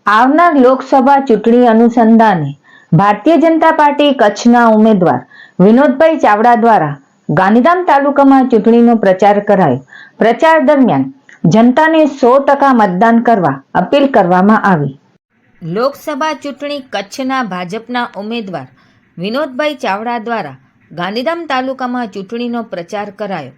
આવનાર લોકસભા ચૂંટણી અનુસંધાને ભારતીય જનતા પાર્ટી કચ્છના ઉમેદવાર વિનોદભાઈ ચાવડા દ્વારા ગાંધીધામ તાલુકામાં ચૂંટણીનો પ્રચાર કરાયો. પ્રચાર દરમિયાન જનતાને 100% મતદાન કરવા અપીલ કરવામાં આવી. લોકસભા ચૂંટણી કચ્છના ભાજપના ઉમેદવાર વિનોદભાઈ ચાવડા દ્વારા ગાંધીધામ તાલુકામાં ચૂંટણીનો પ્રચાર કરાયો.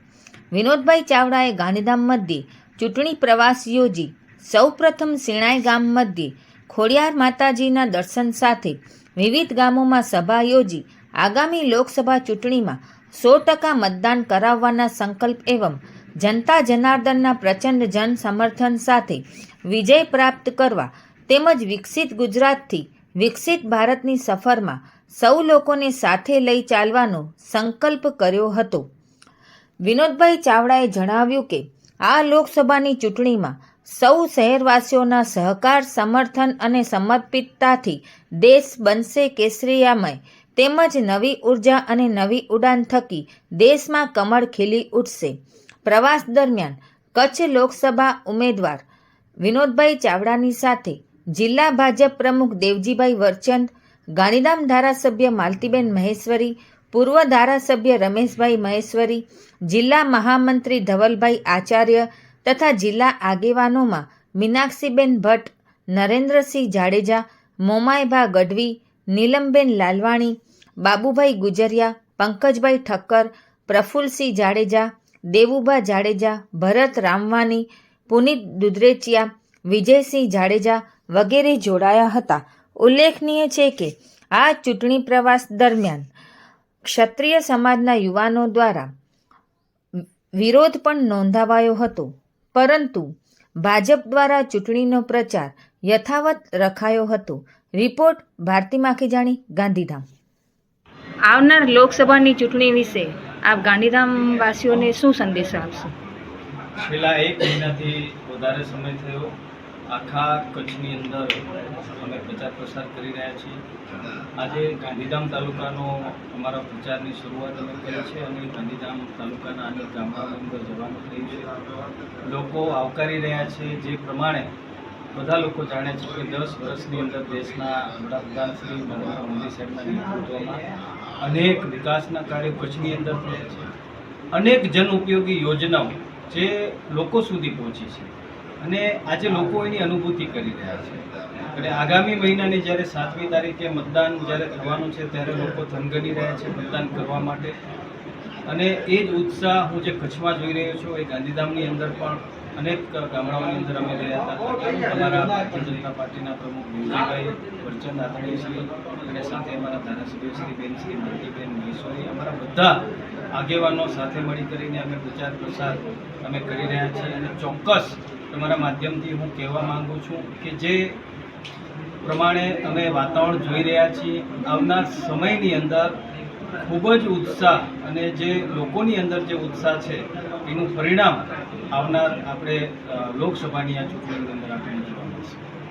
વિનોદભાઈ ચાવડાએ ગાંધીધામ મધ્યે ચૂંટણી પ્રવાસ યોજી સૌપ્રથમ શિણાઈ ગામ મધ્યે ખોડિયાર માતાજીના દર્શન સાથે વિવિધ ગામોમાં સભા યોજી આગામી લોકસભા ચૂંટણીમાં 100% મતદાન કરાવવાના સંકલ્પ એવં જનતા જનાર્દનના પ્રચંડ જન સમર્થન સાથે વિજય પ્રાપ્ત કરવા તેમજ વિકસિત ગુજરાતથી વિકસિત ભારતની સફરમાં સૌ લોકોને સાથે લઈ ચાલવાનો સંકલ્પ કર્યો હતો. વિનોદભાઈ ચાવડાએ જણાવ્યું કે આ લોકસભાની ચૂંટણીમાં સૌ શહેરવાસીઓના સહકાર, સમર્થન અને સમર્પિતતાથી દેશ બનશે કેસરિયામય તેમજ નવી ઉર્જા અને નવી ઉડાન થકી દેશમાં કમળ ખીલી ઉઠશે. પ્રવાસ દરમિયાન કચ્છ લોકસભા ઉમેદવાર વિનોદભાઈ ચાવડાની સાથે જિલ્લા ભાજપ પ્રમુખ દેવજીભાઈ વરચંદ, ગાંધીધામ ધારાસભ્ય માલતીબેન મહેશ્વરી, પૂર્વ ધારાસભ્ય રમેશભાઈ મહેશ્વરી, જિલ્લા મહામંત્રી ધવલભાઈ આચાર્ય તથા જિલ્લા આગેવાનોમાં મીનાક્ષીબેન ભટ્ટ, નરેન્દ્રસિંહ જાડેજા, મોમાયભા ગઢવી, નીલમબેન લાલવાણી, બાબુભાઈ ગુજરિયા, પંકજભાઈ ઠક્કર, પ્રફુલ્લસિંહ જાડેજા, દેવુભા જાડેજા, ભરત રામવાની, પુનિત દુધરેચિયા, વિજયસિંહ જાડેજા વગેરે જોડાયા હતા. ઉલ્લેખનીય છે કે આ ચૂંટણી પ્રવાસ દરમિયાન ક્ષત્રિય સમાજના યુવાનો દ્વારા વિરોધ પણ નોંધાવાયો હતો, પરંતુ ભાજપ દ્વારા ચૂંટણીનો પ્રચાર યથાવત રખાયો હતો. રિપોર્ટ ભારતી માખીજાણી, ગાંધીધામ. આવનાર લોકસભાની ચૂંટણી વિશે આપ ગાંધીધામ વાસીઓને શું સંદેશો આપશો? છેલ્લા 1 મહિનાથી વધારે સમય થયો આખા કચ્છની અંદર અમે પ્રચાર પ્રસાર કરી રહ્યા છીએ. આજે ગાંધીધામ તાલુકાનો અમારા પ્રચારની શરૂઆત અમે કરી છે અને ગાંધીધામ તાલુકાના અનેક ગામડાઓની અંદર જવાનું થયું છે. લોકો આવકારી રહ્યા છે. જે પ્રમાણે બધા લોકો જાણે છે કે 10 વર્ષની અંદર દેશના વડાપ્રધાન શ્રી નરેન્દ્ર મોદી સાહેબના નેતૃત્વમાં અનેક વિકાસના કાર્યો કચ્છની અંદર થયા છે. અનેક જન ઉપયોગી યોજનાઓ જે લોકો સુધી પહોંચી છે અને આજે લોકો એની અનુભૂતિ કરી રહ્યા છે. અને આગામી મહિનાની જ્યારે 7મી તારીખે મતદાન જ્યારે થવાનું છે ત્યારે લોકો થનગની રહ્યા છે મતદાન કરવા માટે. અને એ જ ઉત્સાહ હું જે કચ્છમાં જોઈ રહ્યો છું એ ગાંધીધામની અંદર પણ અનેક ગામડાઓની અંદર અમે ગયા હતા. અમારા ભારતીય જનતા પાર્ટીના પ્રમુખ દેવજીભાઈ વરચંદ આદરણીયશ્રી અને સાથે અમારા ધારાસભ્ય શ્રી બેન શ્રી માલતીબેન મહેશ્વરી, અમારા બધા આગેવાનો સાથે મળી કરીને અમે પ્રચાર પ્રસાર અમે કરી રહ્યા છીએ. અને ચોક્કસ તમારા માધ્યમથી હું કહેવા માંગુ છું કે જે પ્રમાણે અમે વાતાવરણ જોઈ રહ્યા છીએ આવનાર સમયની અંદર ખૂબ જ ઉત્સાહ અને જે લોકોની અંદર જે ઉત્સાહ છે એનું પરિણામ આવનાર આપણે લોકસભાની આ ચૂંટણીની અંદર આપણે જોવા